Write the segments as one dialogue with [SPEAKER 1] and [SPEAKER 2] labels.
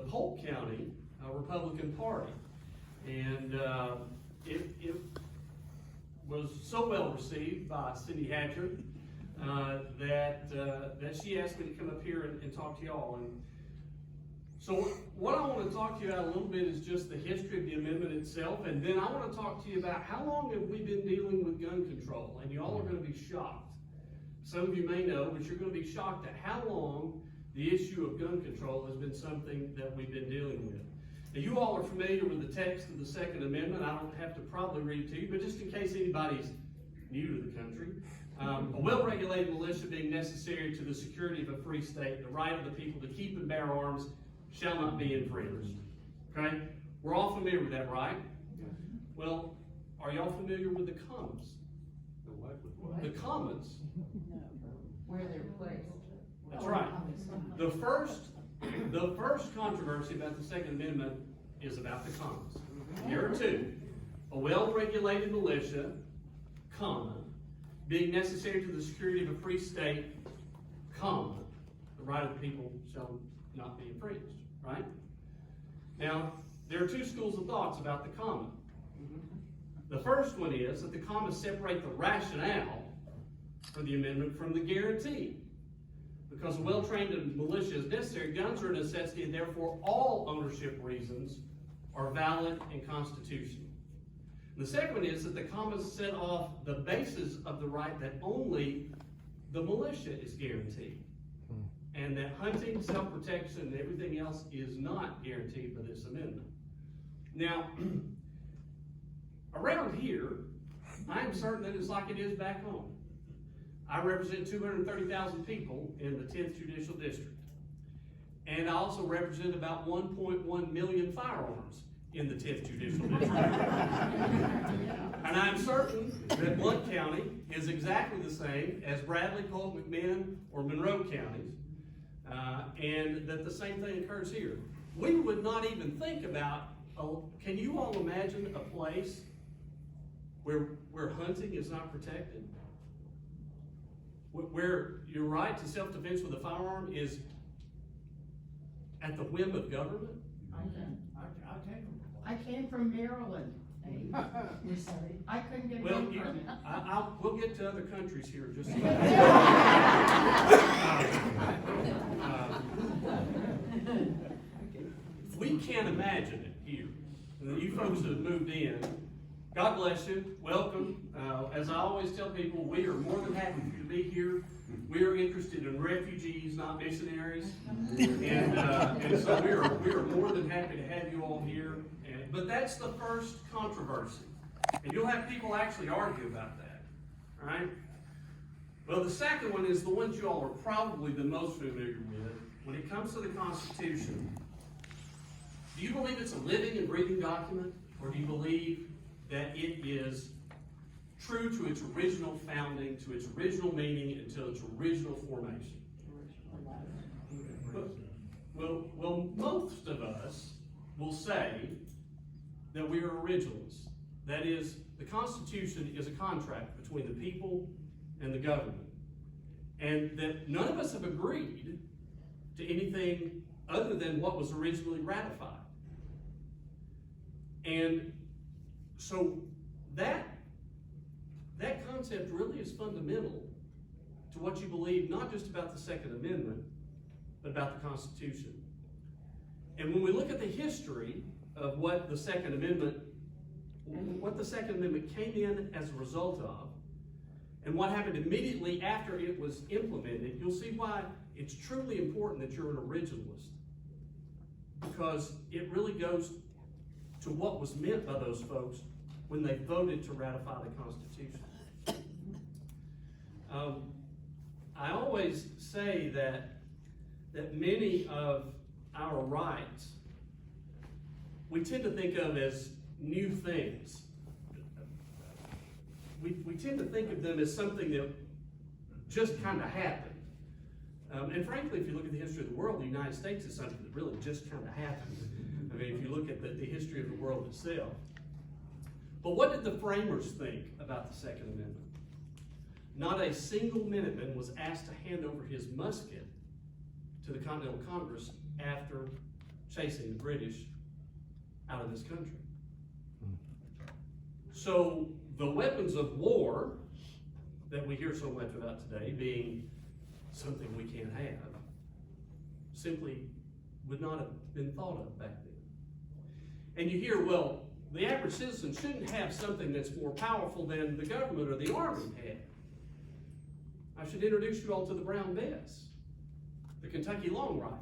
[SPEAKER 1] Polk County Republican Party. And it was so well received by Cindy Hatcher that she asked me to come up here and talk to y'all. And so what I want to talk to you about a little bit is just the history of the amendment itself, and then I want to talk to you about how long have we been dealing with gun control. And you all are going to be shocked. Some of you may know, but you're going to be shocked at how long the issue of gun control has been something that we've been dealing with. Now, you all are familiar with the text of the Second Amendment. I don't have to probably read it to you, but just in case anybody's new to the country. A well-regulated militia being necessary to the security of a free state, the right of the people to keep and bear arms shall not be infringed. Okay? We're all familiar with that, right? Well, are y'all familiar with the commas? The commas.
[SPEAKER 2] Where they're placed.
[SPEAKER 1] That's right. The first controversy about the Second Amendment is about the commas. Here are two. A well-regulated militia, comma, being necessary to the security of a free state, comma, the right of the people shall not be infringed, right? Now, there are two schools of thoughts about the comma. The first one is that the commas separate the rationale for the amendment from the guarantee. Because a well-trained militia is necessary, guns are a necessity, and therefore all ownership reasons are valid and constitutional. And the second one is that the commas set off the basis of the right that only the militia is guaranteed. And that hunting, self-protection, and everything else is not guaranteed by this amendment. Now, around here, I am certain that it's like it is back home. I represent 230,000 people in the 10th Judicial District. And I also represent about 1.1 million firearms in the 10th Judicial District. And I'm certain that Blount County is exactly the same as Bradley, Polk, McMinn, or Monroe counties, and that the same thing occurs here. We would not even think about, can you all imagine a place where hunting is not protected? Where your right to self-defense with a firearm is at the whim of government?
[SPEAKER 2] I came from Maryland. You're sorry. I couldn't get
[SPEAKER 1] Well,
[SPEAKER 2] a
[SPEAKER 1] we'll get to other countries here just a minute. We can't imagine it here. You folks that have moved in, God bless you. Welcome. As I always tell people, we are more than happy for you to be here. We are interested in refugees, not missionaries, and so we are more than happy to have you all here. But that's the first controversy, and you'll have people actually argue about that. All right. Well, the second one is the ones you all are probably the most familiar with. When it comes to the Constitution, do you believe it's a living and breathing document, or do you believe that it is true to its original founding, to its original meaning, and to its original formation? Well, most of us will say that we are originalists. That is, the Constitution is a contract between the people and the government. And that none of us have agreed to anything other than what was originally ratified. And so that concept really is fundamental to what you believe, not just about the Second Amendment, but about the Constitution. And when we look at the history of what the Second Amendment came in as a result of, and what happened immediately after it was implemented, you'll see why it's truly important that you're an originalist. Because it really goes to what was meant by those folks when they voted to ratify the Constitution. I always say that many of our rights we tend to think of as new things. We tend to think of them as something that just kind of happened. And frankly, if you look at the history of the world, the United States is something that really just kind of happened. I mean, if you look at the history of the world itself. But what did the framers think about the Second Amendment? Not a single Minuteman was asked to hand over his musket to the Continental Congress after chasing the British out of this country. So the weapons of war that we hear so much about today being something we can't have simply would not have been thought of back then. And you hear, well, the average citizen shouldn't have something that's more powerful than the government or the army had. I should introduce you all to the Brown Bess, the Kentucky long rifle.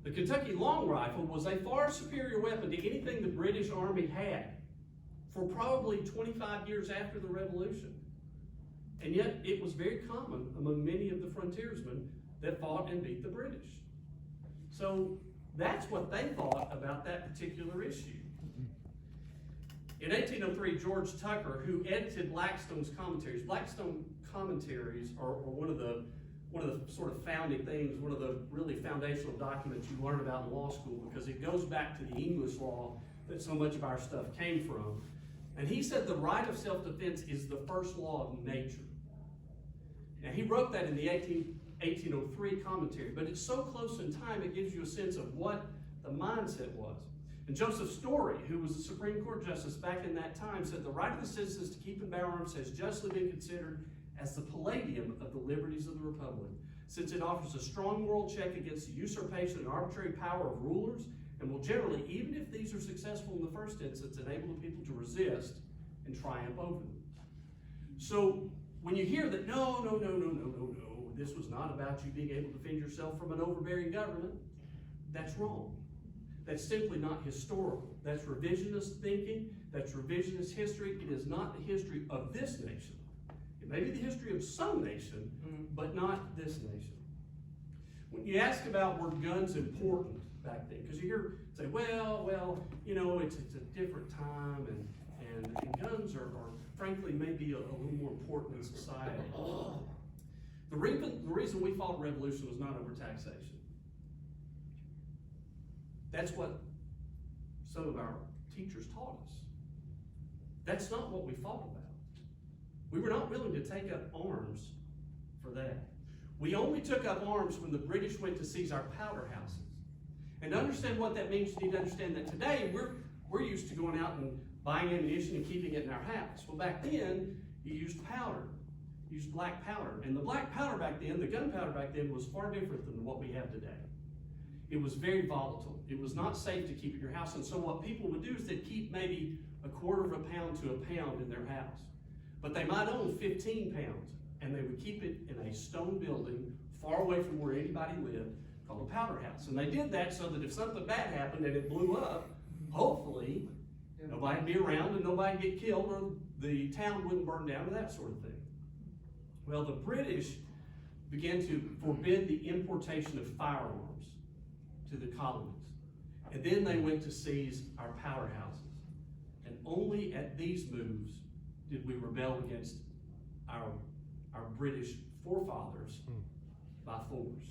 [SPEAKER 1] The Kentucky long rifle was a far superior weapon to anything the British Army had for probably 25 years after the Revolution. And yet it was very common among many of the frontiersmen that fought and beat the British. So that's what they thought about that particular issue. In 1803, George Tucker, who edited Blackstone's commentaries, Blackstone commentaries are one of the sort of founding things, one of the really foundational documents you learn about in law school, because it goes back to the English law that so much of our stuff came from. And he said the right of self-defense is the first law of nature. Now he wrote that in the 1803 commentary, but it's so close in time it gives you a sense of what the mindset was. And Joseph Story, who was a Supreme Court justice back in that time, said the right of the citizens to keep and bear arms has justly been considered as the palladium of the liberties of the Republic, since it offers a strong moral check against the usurpation and arbitrary power of rulers, and will generally, even if these are successful in the first instance, enable the people to resist and triumph over them. So when you hear that, no, this was not about you being able to defend yourself from an overbearing government, that's wrong. That's simply not historical. That's revisionist thinking. That's revisionist history. It is not the history of this nation. It may be the history of some nation, but not this nation. When you ask about were guns important back then, because you hear say, well, you know, it's a different time, and guns are frankly maybe a little more important in society. The reason we fought a revolution was not over taxation. That's what some of our teachers taught us. That's not what we fought about. We were not willing to take up arms for that. We only took up arms when the British went to seize our powder houses. And to understand what that means, you need to understand that today we're used to going out and buying ammunition and keeping it in our house. Well, back then, you used powder. You used black powder. And the black powder back then, the gunpowder back then, was far different than what we have today. It was very volatile. It was not safe to keep in your house. And so what people would do is they'd keep maybe a quarter of a pound to a pound in their house. But they might own 15 pounds, and they would keep it in a stone building far away from where anybody lived called a powder house. And they did that so that if something bad happened and it blew up, hopefully nobody'd be around and nobody'd get killed, or the town wouldn't burn down, or that sort of thing. Well, the British began to forbid the importation of firearms to the colonies. And then they went to seize our powder houses. And only at these moves did we rebel against our British forefathers by force.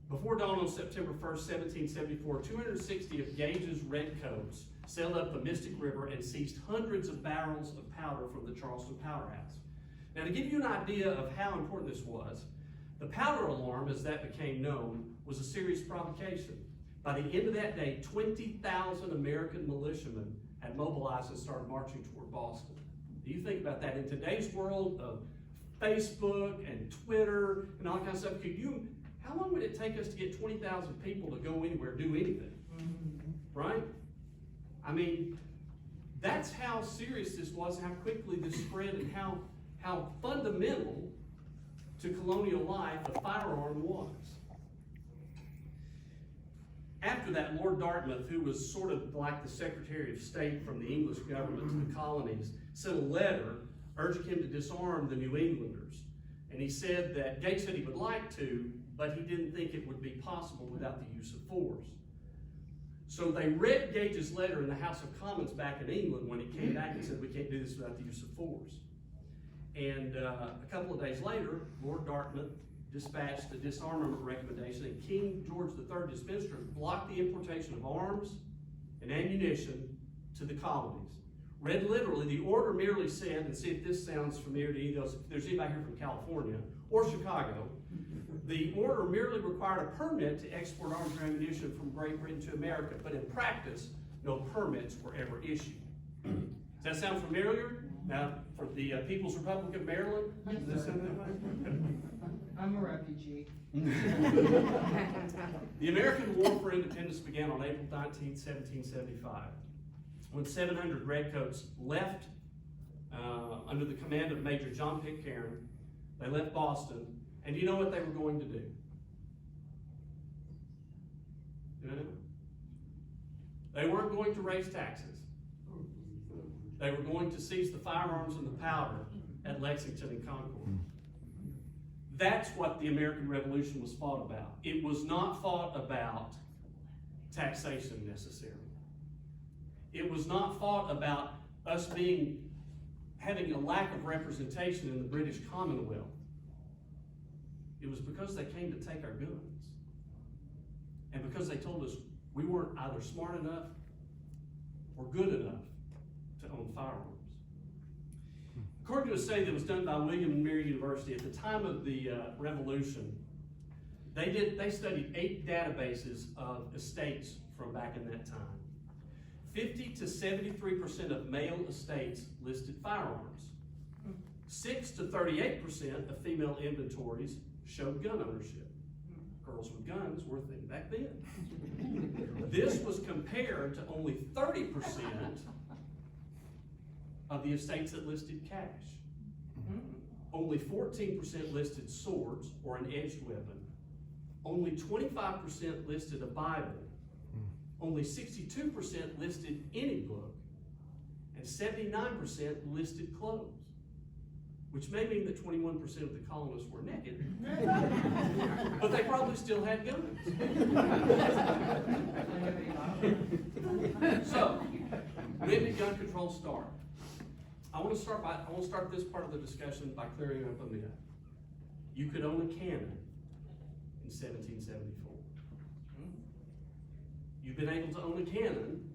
[SPEAKER 1] Before dawn on September 1st, 1774, 260 of Gage's redcoats sailed up the Mystic River and seized hundreds of barrels of powder from the Charleston Powder House. Now, to give you an idea of how important this was, the powder alarm, as that became known, was a serious provocation. By the end of that day, 20,000 American militiamen had mobilized and started marching toward Boston. Do you think about that? In today's world of Facebook and Twitter and all that kind of stuff, how long would it take us to get 20,000 people to go anywhere, do anything? Right? I mean, that's how serious this was, how quickly this spread, and how fundamental to colonial life a firearm was. After that, Lord Dartmouth, who was sort of like the Secretary of State from the English government to the colonies, sent a letter urging him to disarm the New Englanders. And he said that Gage said he would like to, but he didn't think it would be possible without the use of force. So they read Gage's letter in the House of Commons back in England when it came back and said, we can't do this without the use of force. And a couple of days later, Lord Dartmouth dispatched a disarmament recommendation, and King George III, his ministers, blocked the importation of arms and ammunition to the colonies. Read literally, the order merely said, and see if this sounds familiar to either, if there's anybody here from California or Chicago, The order merely required a permit to export arms and ammunition from Great Britain to America, but in practice, no permits were ever issued. Does that sound familiar? Now, for the People's Republic of Maryland, does that sound that way?
[SPEAKER 2] I'm a refugee.
[SPEAKER 1] The American War for Independence began on April 19, 1775, when 700 Redcoats left under the command of Major John Pitcairn. They left Boston, and you know what they were going to do? You know? They weren't going to raise taxes. They were going to seize the firearms and the powder at Lexington and Concord. That's what the American Revolution was fought about. It was not fought about taxation necessarily. It was not fought about us having a lack of representation in the British Commonwealth. It was because they came to take our guns. And because they told us we weren't either smart enough or good enough to own firearms. According to a study that was done by William and Mary University at the time of the Revolution, they studied 8 databases of estates from back in that time. 50 to 73% of male estates listed firearms. 6 to 38% of female inventories showed gun ownership. Girls with guns were a thing back then. This was compared to only 30% of the estates that listed cash. Only 14% listed swords or an edged weapon. Only 25% listed a Bible. Only 62% listed any book. And 79% listed clothes. Which may mean that 21% of the colonists were naked. But they probably still had guns. So, when did gun control start? I want to start this part of the discussion by clearing up a myth. You could own a cannon in 1774. You've been able to own a cannon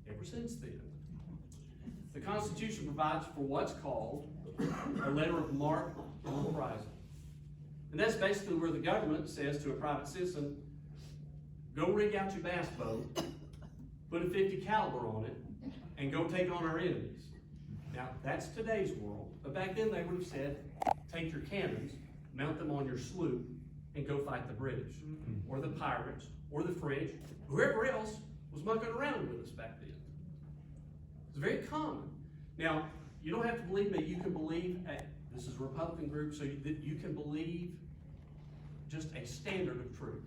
[SPEAKER 1] ever since then. The Constitution provides for what's called a letter of marque or reprisal. And that's basically where the government says to a private citizen, go rig out your bass boat, put a .50 caliber on it, and go take on our enemies. Now, that's today's world, but back then they would have said, take your cannons, mount them on your sloop, and go fight the British, or the pirates, or the French, whoever else was mucking around with us back then. It's very common. Now, you don't have to believe me, you can believe, this is a Republican group, so you can believe just a standard of truth.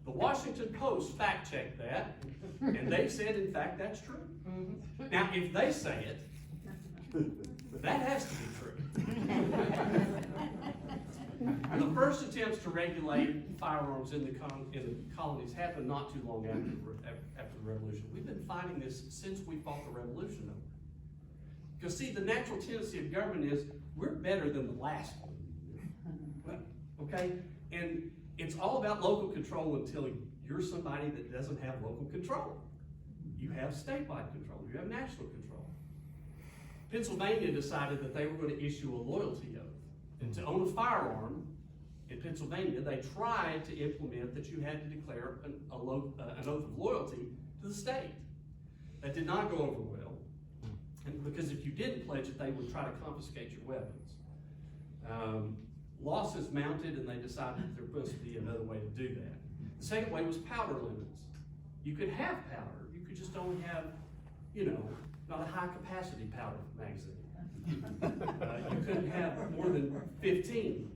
[SPEAKER 1] The Washington Post fact-checked that, and they said, in fact, that's true. Now, if they say it, that has to be true. The first attempts to regulate firearms in the colonies happened not too long after the Revolution. We've been fighting this since we fought the Revolution over. Because see, the natural tendency of government is, we're better than the last one. Okay? And it's all about local control until you're somebody that doesn't have local control. You have statewide control. You have national control. Pennsylvania decided that they were going to issue a loyalty oath. And to own a firearm in Pennsylvania, they tried to implement that you had to declare an oath of loyalty to the state. That did not go over well. And because if you didn't pledge it, they would try to confiscate your weapons. Losses mounted, and they decided that there was supposed to be another way to do that. The second way was powder limits. You could have powder, you could just only have, not a high capacity powder magazine. You couldn't have more than 15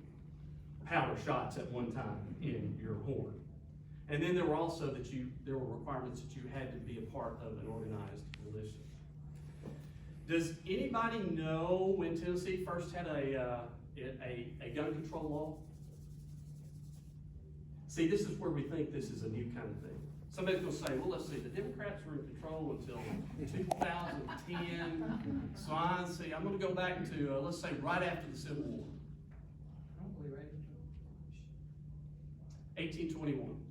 [SPEAKER 1] powder shots at one time in your horn. And then there were also there were requirements that you had to be a part of an organized militia. Does anybody know when Tennessee first had a gun control law? See, this is where we think this is a new kind of thing. Somebody's going to say, well, let's see, the Democrats were in control until 2010. So I'm going to go back to, let's say, right after the Civil War.
[SPEAKER 2] Probably right.
[SPEAKER 1] 1821.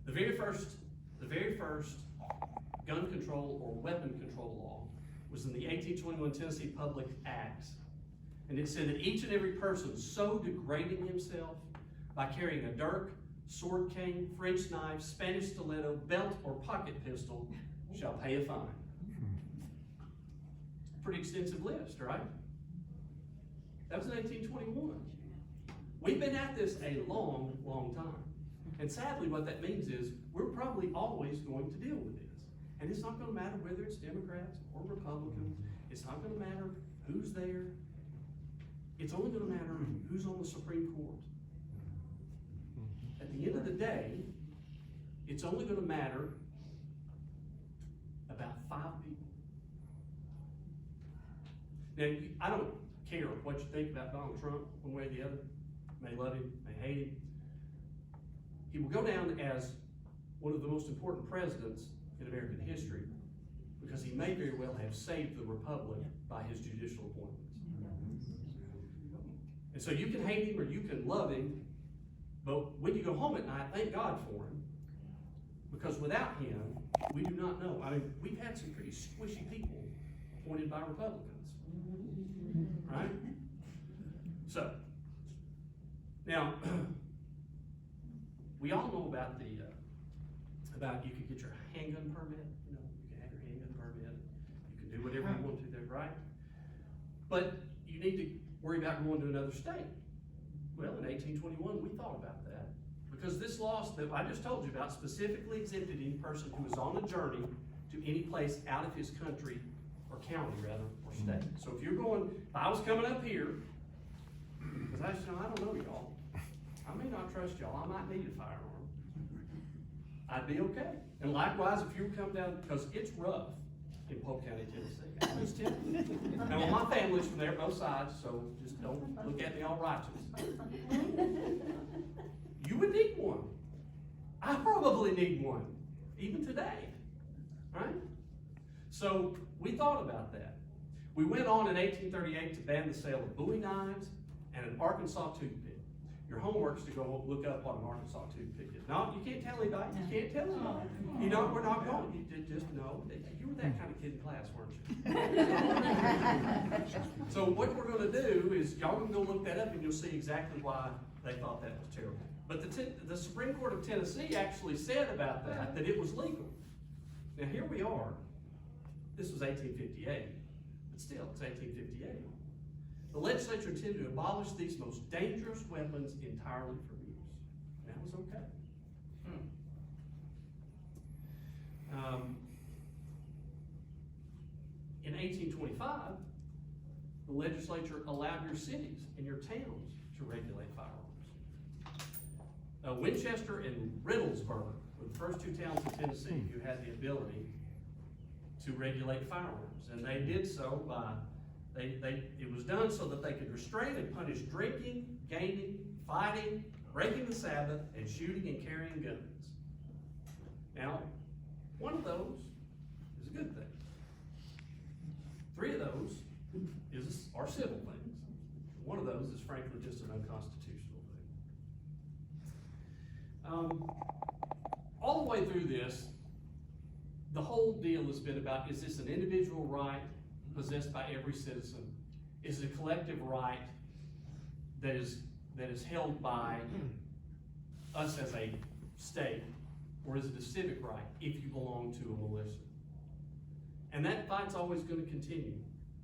[SPEAKER 1] The very first gun control or weapon control law was in the 1821 Tennessee Public Acts. And it said that each and every person so degrading himself by carrying a dirk, sword cane, French knife, Spanish stiletto, belt, or pocket pistol shall pay a fine. Pretty extensive list, right? That was in 1821. We've been at this a long, long time. And sadly, what that means is we're probably always going to deal with this. And it's not going to matter whether it's Democrats or Republicans. It's not going to matter who's there. It's only going to matter who's on the Supreme Court. At the end of the day, it's only going to matter about 5 people. Now, I don't care what you think about Donald Trump, one way or the other. May love him, may hate him. He will go down as one of the most important presidents in American history because he may very well have saved the republic by his judicial appointments. And so you can hate him or you can love him, but when you go home at night, thank God for him, because without him, we do not know. I mean, we've had some pretty squishy people appointed by Republicans, right? So, now, we all know about about you can get your handgun permit. You know, you can have your handgun permit. You can do whatever you want to there, right? But you need to worry about going to another state. Well, in 1821, we thought about that because this law that I just told you about specifically exempted any person who was on a journey to any place out of his country or county, rather, or state. So if you're going, if I was coming up here, because I don't know y'all. I may not trust y'all. I might need a firearm. I'd be okay. And likewise, if you come down, because it's rough in Polk County, Tennessee. It's Tennessee. Now, my family's from there, both sides, so just don't look at me all righteous. You would need one. I probably need one, even today, right? So we thought about that. We went on in 1838 to ban the sale of Bowie knives and an Arkansas toothpick. Your homework's to go look up what an Arkansas toothpick is. No, you can't tell anybody. You can't tell anybody. You know, we're not going. You just know. You were that kind of kid in class, weren't you? So what we're going to do is y'all can go look that up and you'll see exactly why they thought that was terrible. But the Supreme Court of Tennessee actually said about that it was legal. Now here we are. This was 1858, but still it's 1858. The legislature intended to abolish these most dangerous weapons entirely from use. That was okay. In 1825, the legislature allowed your cities and your towns to regulate firearms. Winchester and Riddlesburg were the first 2 towns in Tennessee who had the ability to regulate firearms, and they did so by it was done so that they could restrain and punish drinking, gaming, fighting, breaking the Sabbath, and shooting and carrying guns. Now, one of those is a good thing. 3 of those are civil things. One of those is frankly just an unconstitutional thing. All the way through this, the whole deal has been about, is this an individual right possessed by every citizen? Is it a collective right that is held by us as a state? Or is it a civic right if you belong to a militia? And that fight's always going to continue.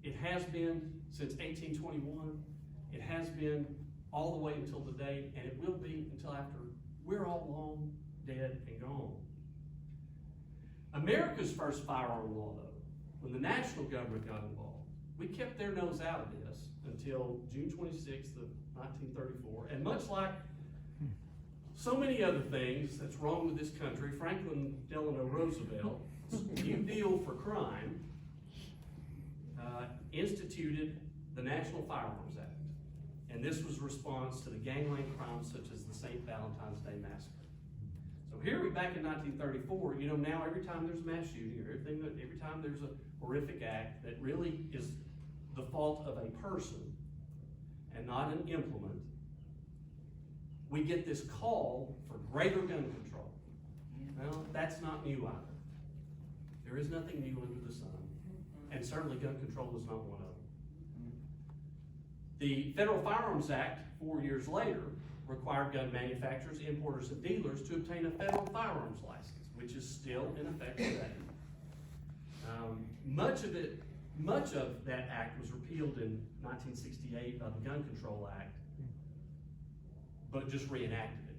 [SPEAKER 1] It has been since 1821. It has been all the way until today, and it will be until after we're all long dead and gone. America's first firearm law, though, when the national government got involved, we kept their nose out of this until June 26th of 1934. And much like so many other things that's wrong with this country, Franklin Delano Roosevelt's New Deal for Crime instituted the National Firearms Act. And this was a response to the gangland crimes such as the St. Valentine's Day Massacre. So here we back in 1934, you know, now every time there's a mass shooting, or every time there's a horrific act that really is the fault of a person and not an implement, we get this call for greater gun control. Well, that's not new either. There is nothing new under the sun, and certainly gun control is not one of them. The Federal Firearms Act, 4 years later, required gun manufacturers, importers, and dealers to obtain a federal firearms license, which is still in effect today. Much of that act was repealed in 1968 by the Gun Control Act, but just reenacted it.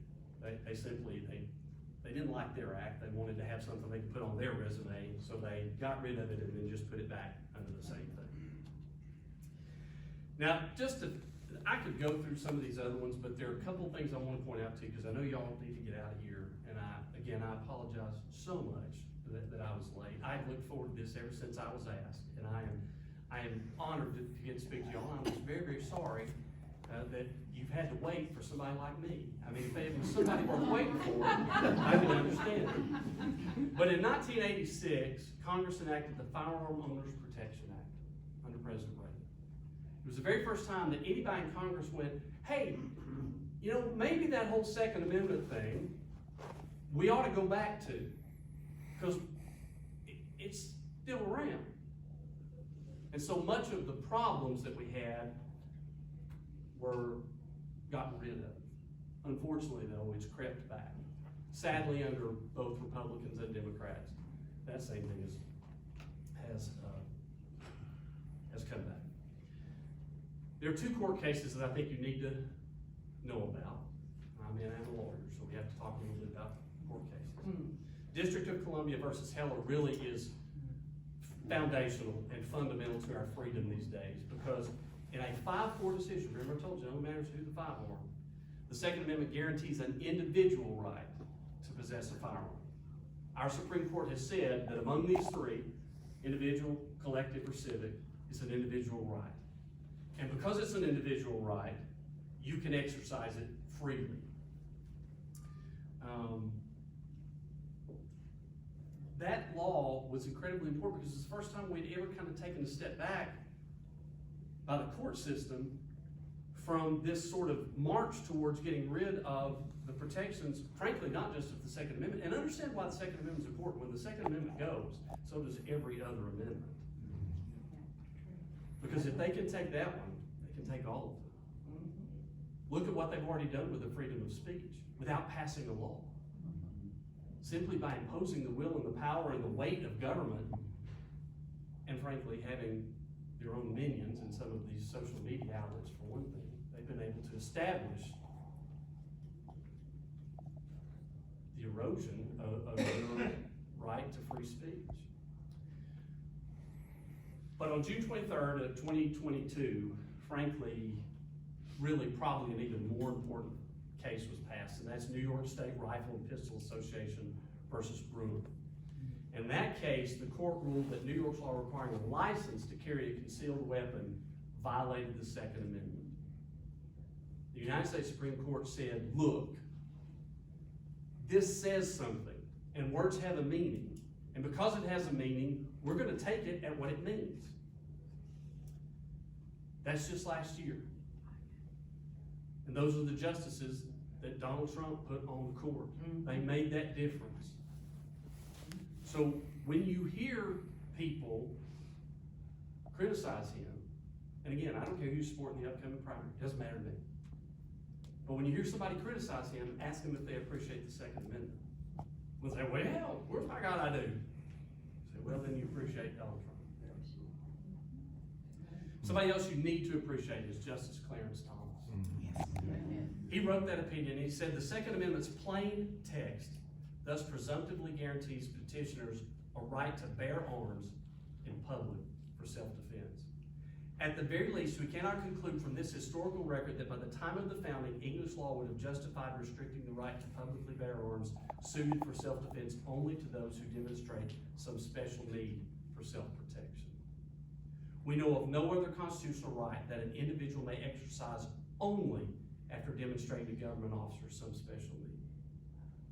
[SPEAKER 1] They didn't like their act. They wanted to have something they could put on their resume, so they got rid of it and then just put it back under the same thing. Now, I could go through some of these other ones, but there are a couple of things I want to point out to you, because I know y'all need to get out of here, and I apologize so much that I was late. I've looked forward to this ever since I was asked, and I am honored to get to speak to y'all. I'm just very, very sorry that you've had to wait for somebody like me. I mean, if it was somebody worth waiting for, I would understand it. But in 1986, Congress enacted the Firearm Owners Protection Act under President Reagan. It was the very first time that anybody in Congress went, hey, you know, maybe that whole Second Amendment thing, we ought to go back to, because it's still around. And so much of the problems that we had were gotten rid of. Unfortunately, though, it's crept back. Sadly, under both Republicans and Democrats, that same thing has come back. There are two court cases that I think you need to know about. I'm a lawyer, so we have to talk a little bit about court cases. District of Columbia versus Heller really is foundational and fundamental to our freedom these days, because in a 5-4 decision, remember I told you, it only matters who the 5 are, the Second Amendment guarantees an individual right to possess a firearm. Our Supreme Court has said that among these 3, individual, collective, or civic, is an individual right. And because it's an individual right, you can exercise it freely. That law was incredibly important because it's the first time we'd ever kind of taken a step back by the court system from this sort of march towards getting rid of the protections, frankly, not just of the Second Amendment. And understand why the Second Amendment is important. When the Second Amendment goes, so does every other amendment. Because if they can take that one, they can take all of them. Look at what they've already done with the freedom of speech without passing a law. Simply by imposing the will and the power and the weight of government, and frankly, having their own minions in some of these social media outlets, for one thing, they've been able to establish the erosion of your right to free speech. But on June 23rd of 2022, frankly, really probably an even more important case was passed, and that's New York State Rifle and Pistol Association versus Blount. In that case, the court ruled that New York's law requiring a license to carry a concealed weapon violated the Second Amendment. The United States Supreme Court said, look, this says something, and words have a meaning, and because it has a meaning, we're going to take it at what it means. That's just last year. And those are the justices that Donald Trump put on the court. They made that difference. So when you hear people criticize him, and again, I don't care who's supporting the upcoming primary, it doesn't matter to me. But when you hear somebody criticize him, ask them if they appreciate the Second Amendment. We'll say, well, where's my God I do? Say, well, then you appreciate Donald Trump. Somebody else you need to appreciate is Justice Clarence Thomas. He wrote that opinion. He said the Second Amendment's plain text thus presumptively guarantees petitioners a right to bear arms in public for self-defense. At the very least, we cannot conclude from this historical record that by the time of the founding, English law would have justified restricting the right to publicly bear arms suited for self-defense only to those who demonstrate some special need for self-protection. We know of no other constitutional right that an individual may exercise only after demonstrating to government officers some special need.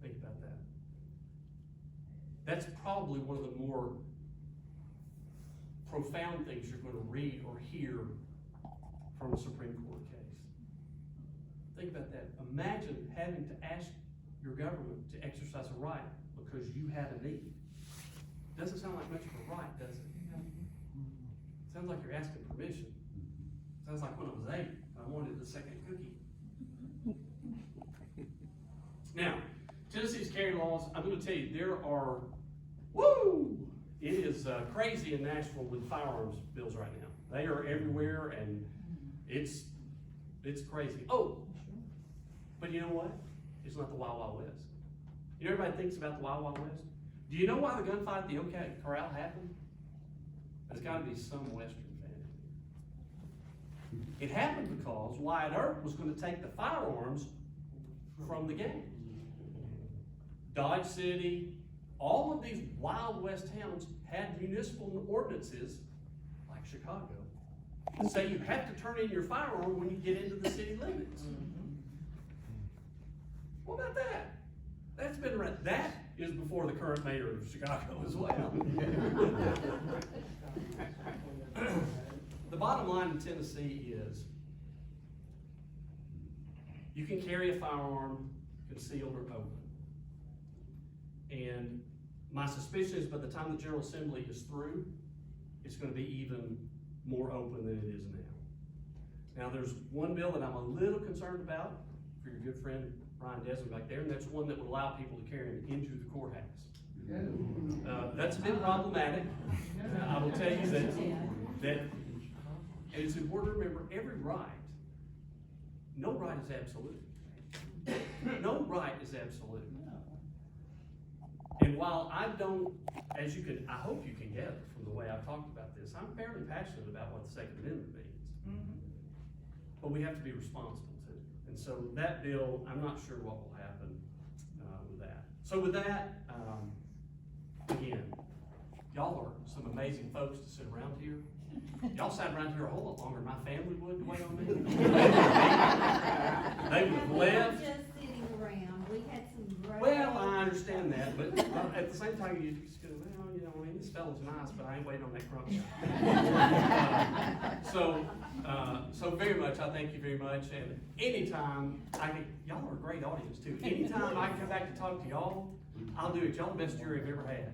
[SPEAKER 1] Think about that. That's probably one of the more profound things you're going to read or hear from a Supreme Court case. Think about that. Imagine having to ask your government to exercise a right because you have a need. Doesn't sound like much of a right, does it? Sounds like you're asking permission. Sounds like when I was 8, I wanted the second cookie. Now, Tennessee's carry laws, I'm gonna tell you, there are, it is crazy in Nashville with firearms bills right now. They are everywhere, and it's crazy. Oh, but you know what? It's not the Wild Wild West. You know, everybody thinks about the Wild Wild West. Do you know why the gunfight at the OK Corral happened? There's got to be some Western fan. It happened because Wyatt Earp was going to take the firearms from the gang. Dodge City, all of these Wild West towns had municipal ordinances, like Chicago, that say you have to turn in your firearm when you get into the city limits. What about that? That's been around. That is before the current mayor of Chicago as well. The bottom line in Tennessee is you can carry a firearm concealed or open. And my suspicion is by the time the General Assembly is through, it's going to be even more open than it is now. Now, there's one bill that I'm a little concerned about for your good friend Ryan Desmond back there, and that's one that would allow people to carry them into the courthouse. That's been problematic. I will tell you that and it's important to remember every right, no right is absolute. No right is absolute. And while I don't, as you can, I hope you can gather from the way I've talked about this, I'm fairly passionate about what the Second Amendment means. But we have to be responsible too. And so that bill, I'm not sure what will happen with that. So with that, again, y'all are some amazing folks to sit around here. Y'all sat around here a whole lot longer than my family would to wait on me. They would have left.
[SPEAKER 3] Just sitting around, we had some great.
[SPEAKER 1] Well, I understand that, but at the same time, you just go, well, you know, I mean, this fellow's nice, but I ain't waiting on that Crump guy. So very much, I thank you very much, and anytime y'all are a great audience too. Anytime I can come back to talk to y'all, I'll do it. Y'all the best jury I've ever had.